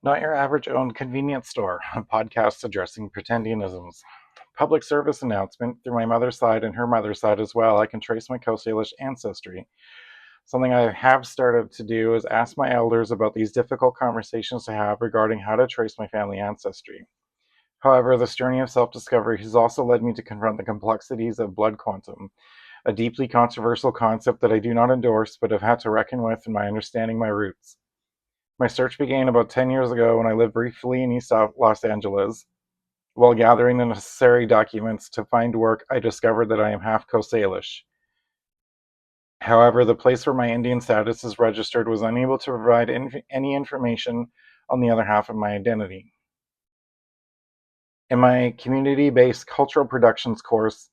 Not Your Average Owned Convenience Store, a podcast addressing pretendianisms. Public service announcement: through my mother's side and her mother's side as well, I can trace my Coast Salish ancestry. Something I have started to do is ask my elders about these difficult conversations to have regarding how to trace my family ancestry. However, this journey of self discovery has also led me to confront the complexities of blood quantum, a deeply controversial concept that I do not endorse but have had to reckon with in my understanding my roots. My search began about 10 years ago when I lived briefly in East Los Angeles. While gathering the necessary documents to find work, I discovered that I am half Coast Salish. However, the place where my Indian status is registered was unable to provide any information on the other half of my identity. In my community-based cultural productions course,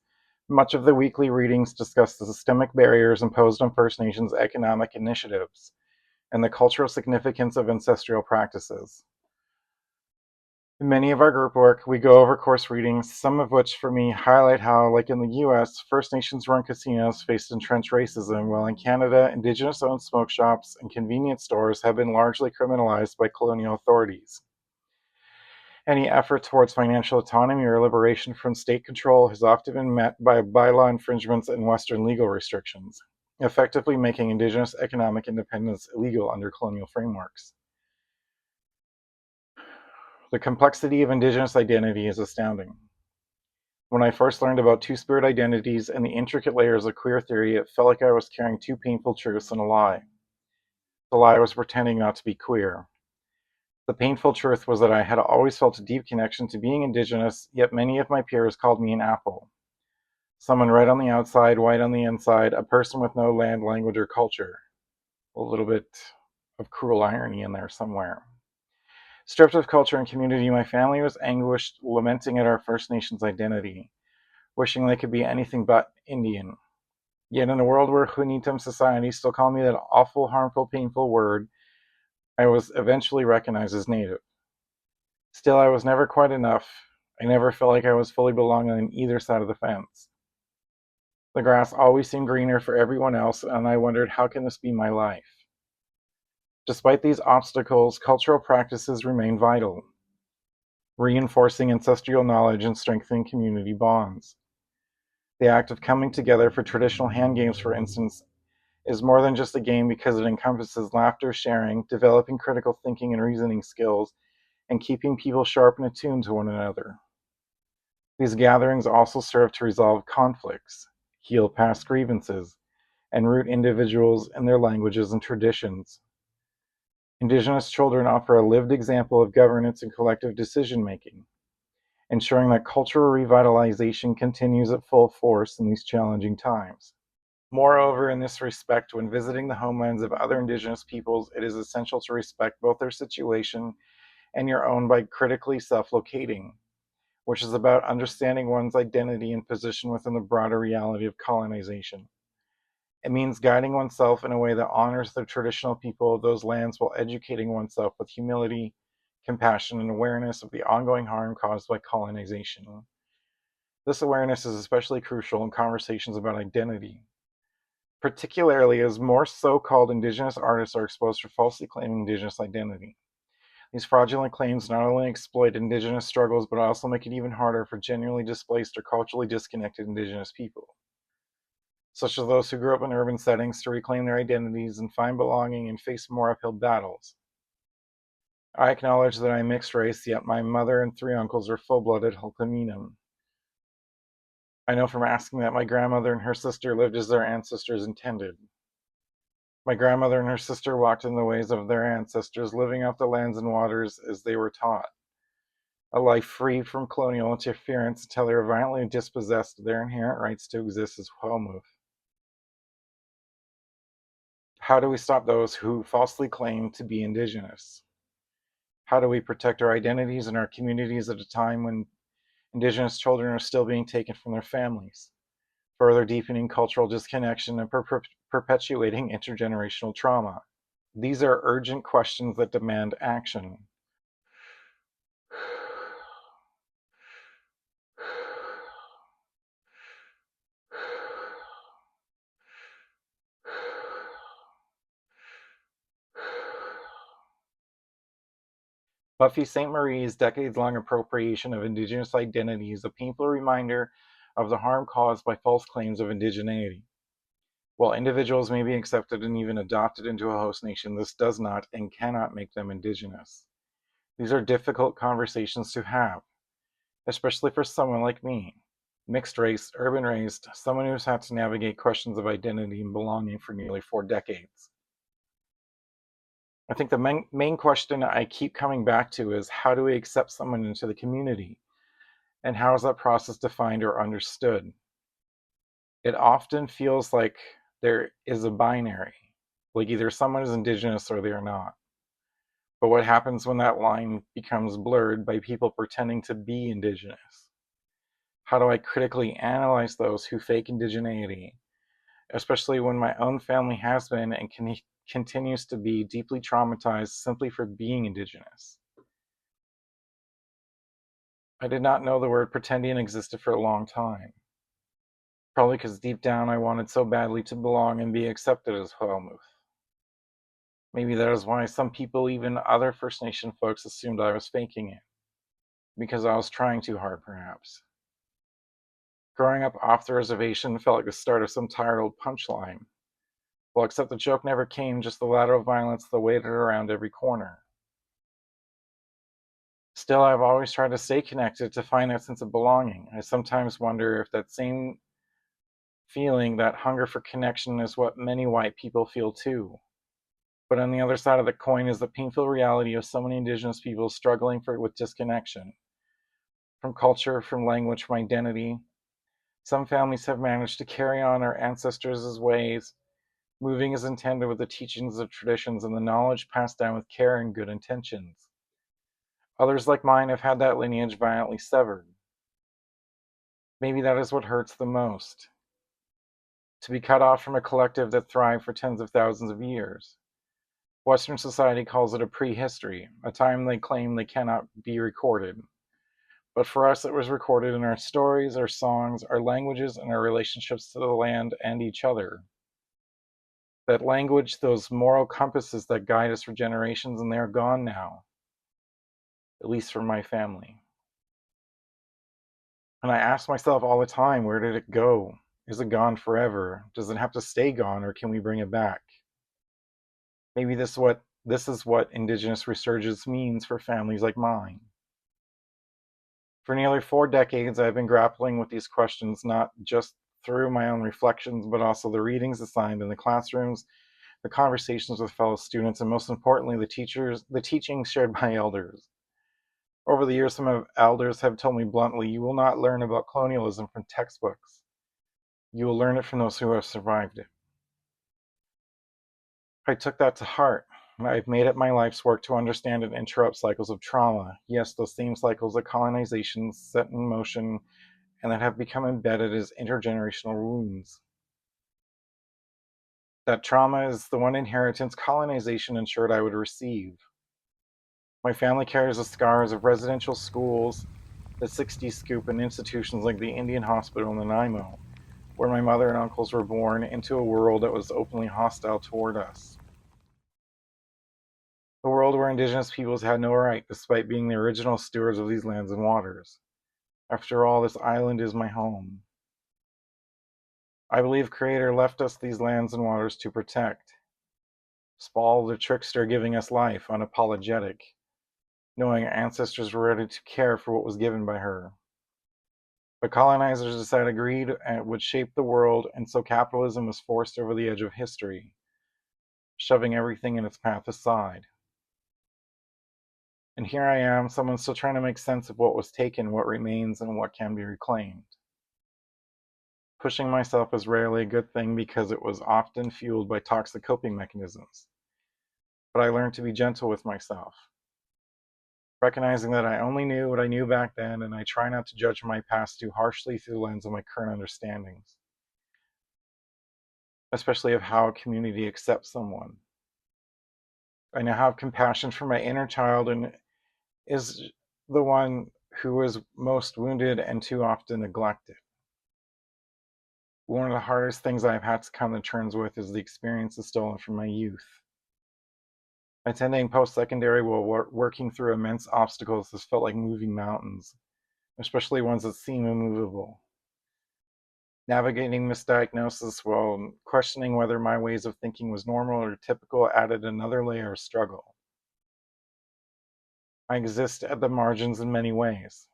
much of the weekly readings discuss the systemic barriers imposed on First Nations economic initiatives and the cultural significance of ancestral practices. In many of our group work, we go over course readings, some of which for me highlight how, like in the US, First Nations run casinos faced entrenched racism, while in Canada, Indigenous owned smoke shops and convenience stores have been largely criminalized by colonial authorities. Any effort towards financial autonomy or liberation from state control has often been met by bylaw infringements and Western legal restrictions, effectively making Indigenous economic independence illegal under colonial frameworks. The complexity of Indigenous identity is astounding. When I first learned about two-spirit identities and the intricate layers of queer theory, it felt like I was carrying two painful truths and a lie. The lie was pretending not to be queer. The painful truth was that I had always felt a deep connection to being Indigenous, yet many of my peers called me an apple. Someone red on the outside, white on the inside, a person with no land, language, or culture. A little bit of cruel irony in there somewhere. Stripped of culture and community, my family was anguished, lamenting at our First Nations identity, wishing they could be anything but Indian. Yet in a world where Hul'q'umi'num society still called me that awful, harmful, painful word, I was eventually recognized as Native. Still, I was never quite enough. I never felt like I was fully belonging on either side of the fence. The grass always seemed greener for everyone else, and I wondered, how can this be my life? Despite these obstacles, cultural practices remain vital, reinforcing ancestral knowledge and strengthening community bonds. The act of coming together for traditional hand games, for instance, is more than just a game because it encompasses laughter, sharing, developing critical thinking and reasoning skills, and keeping people sharp and attuned to one another. These gatherings also serve to resolve conflicts, heal past grievances, and root individuals in their languages and traditions. Indigenous children offer a lived example of governance and collective decision-making, ensuring that cultural revitalization continues at full force in these challenging times. Moreover, in this respect, when visiting the homelands of other Indigenous peoples, it is essential to respect both their situation and your own by critically self-locating, which is about understanding one's identity and position within the broader reality of colonization. It means guiding oneself in a way that honors the traditional people of those lands while educating oneself with humility, compassion, and awareness of the ongoing harm caused by colonization. This awareness is especially crucial in conversations about identity, particularly as more so-called Indigenous artists are exposed for falsely claiming Indigenous identity. These fraudulent claims not only exploit Indigenous struggles, but also make it even harder for genuinely displaced or culturally disconnected Indigenous people, such as those who grew up in urban settings, to reclaim their identities and find belonging and face more uphill battles. I acknowledge that I am mixed race, yet my mother and three uncles are full-blooded Hul'q'umi'num. I know from asking that my grandmother and her sister lived as their ancestors intended. My grandmother and her sister walked in the ways of their ancestors, living off the lands and waters as they were taught, a life free from colonial interference until they were violently dispossessed of their inherent rights to exist as Hul'q'umi'num. How do we stop those who falsely claim to be Indigenous? How do we protect our identities and our communities at a time when Indigenous children are still being taken from their families, further deepening cultural disconnection and perpetuating intergenerational trauma? These are urgent questions that demand action. Buffy Sainte-Marie's decades-long appropriation of Indigenous identity is a painful reminder of the harm caused by false claims of indigeneity. While individuals may be accepted and even adopted into a host nation, this does not and cannot make them Indigenous. These are difficult conversations to have, especially for someone like me, mixed race, urban raised, someone who's had to navigate questions of identity and belonging for nearly 4 decades. I think the main question I keep coming back to is, how do we accept someone into the community? And how is that process defined or understood? It often feels like there is a binary, like either someone is Indigenous or they are not. But what happens when that line becomes blurred by people pretending to be Indigenous? How do I critically analyze those who fake indigeneity, especially when my own family has been and continues to be deeply traumatized simply for being Indigenous? I did not know the word pretending existed for a long time. Probably because deep down I wanted so badly to belong and be accepted as Hul'q'umi'num. Maybe that is why some people, even other First Nation folks, assumed I was faking it. Because I was trying too hard, perhaps. Growing up off the reservation felt like the start of some tired old punchline. Well, except the joke never came, just the ladder of violence that waited around every corner. Still, I've always tried to stay connected to find that sense of belonging. I sometimes wonder if that same feeling, that hunger for connection, is what many white people feel too. But on the other side of the coin is the painful reality of so many Indigenous people struggling with disconnection. From culture, from language, from identity. Some families have managed to carry on our ancestors' ways, moving as intended with the teachings of traditions and the knowledge passed down with care and good intentions. Others, like mine, have had that lineage violently severed. Maybe that is what hurts the most. To be cut off from a collective that thrived for tens of thousands of years. Western society calls it a prehistory, a time they claim they cannot be recorded. But for us, it was recorded in our stories, our songs, our languages, and our relationships to the land and each other. That language, those moral compasses that guide us for generations, and they are gone now, at least for my family. And I ask myself all the time, where did it go? Is it gone forever? Does it have to stay gone, or can we bring it back? Maybe this is what Indigenous resurgence means for families like mine. For nearly 4 decades, I've been grappling with these questions, not just through my own reflections, but also the readings assigned in the classrooms, the conversations with fellow students, and most importantly, the teachings shared by elders. Over the years, some elders have told me bluntly, you will not learn about colonialism from textbooks. You will learn it from those who have survived it. I took that to heart. I've made it my life's work to understand and interrupt cycles of trauma. Yes, those same cycles that colonization set in motion and that have become embedded as intergenerational wounds. That trauma is the one inheritance colonization ensured I would receive. My family carries the scars of residential schools, the 60s scoop, and institutions like the Indian Hospital in Nanaimo, where my mother and uncles were born into a world that was openly hostile toward us. A world where Indigenous peoples had no right, despite being the original stewards of these lands and waters. After all, this island is my home. I believe Creator left us these lands and waters to protect. Spall, the trickster, giving us life, unapologetic, knowing our ancestors were ready to care for what was given by her. But colonizers decided greed would shape the world, and so capitalism was forced over the edge of history, shoving everything in its path aside. And here I am, someone still trying to make sense of what was taken, what remains, and what can be reclaimed. Pushing myself is rarely a good thing because it was often fueled by toxic coping mechanisms. But I learned to be gentle with myself, recognizing that I only knew what I knew back then, and I try not to judge my past too harshly through the lens of my current understandings, especially of how a community accepts someone. I now have compassion for my inner child and is the one who was most wounded and too often neglected. One of the hardest things I've had to come to terms with is the experiences stolen from my youth. Attending post-secondary while working through immense obstacles has felt like moving mountains, especially ones that seem immovable. Navigating misdiagnosis while questioning whether my ways of thinking was normal or typical added another layer of struggle. I exist at the margins in many ways.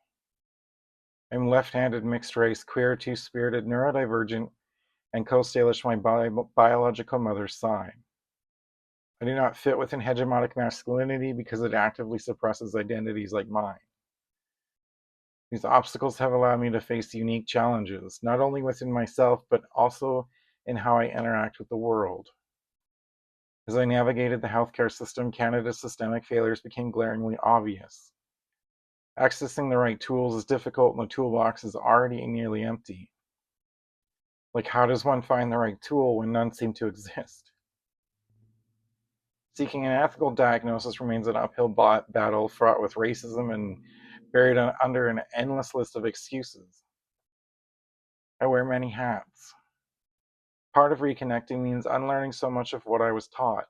I'm left-handed, mixed-race, queer, two-spirited, neurodivergent, and co-Salish my biological mother's side. I do not fit within hegemonic masculinity because it actively suppresses identities like mine. These obstacles have allowed me to face unique challenges, not only within myself, but also in how I interact with the world. As I navigated the healthcare system, Canada's systemic failures became glaringly obvious. Accessing the right tools is difficult and the toolbox is already nearly empty. Like, how does one find the right tool when none seem to exist? Seeking an ethical diagnosis remains an uphill battle fraught with racism and buried under an endless list of excuses. I wear many hats. Part of reconnecting means unlearning so much of what I was taught,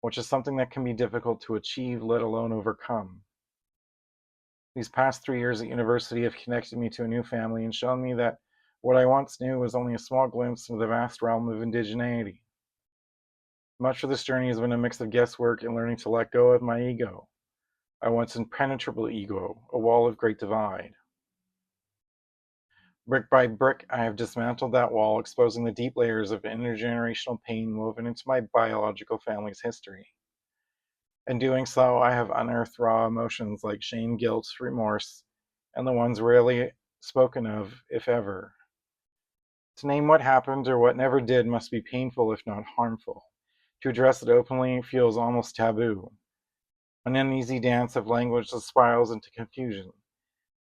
which is something that can be difficult to achieve, let alone overcome. These past 3 years at university have connected me to a new family and shown me that what I once knew was only a small glimpse into the vast realm of indigeneity. Much of this journey has been a mix of guesswork and learning to let go of my ego, a once impenetrable ego, a wall of great divide. Brick by brick, I have dismantled that wall, exposing the deep layers of intergenerational pain woven into my biological family's history. In doing so, I have unearthed raw emotions like shame, guilt, remorse, and the ones rarely spoken of, if ever. To name what happened or what never did must be painful, if not harmful. To address it openly feels almost taboo. An uneasy dance of language that spirals into confusion,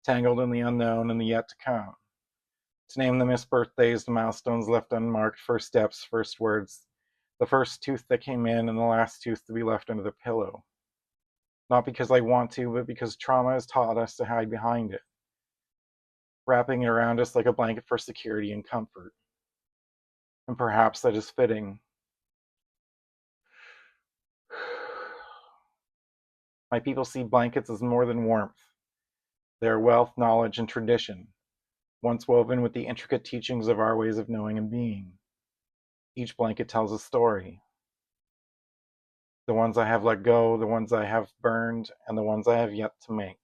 tangled in the unknown and the yet to come. To name the missed birthdays, the milestones left unmarked, first steps, first words, the first tooth that came in and the last tooth to be left under the pillow. Not because I want to, but because trauma has taught us to hide behind it, wrapping it around us like a blanket for security and comfort. And perhaps that is fitting. My people see blankets as more than warmth. They are wealth, knowledge, and tradition, once woven with the intricate teachings of our ways of knowing and being. Each blanket tells a story. The ones I have let go, the ones I have burned, and the ones I have yet to make.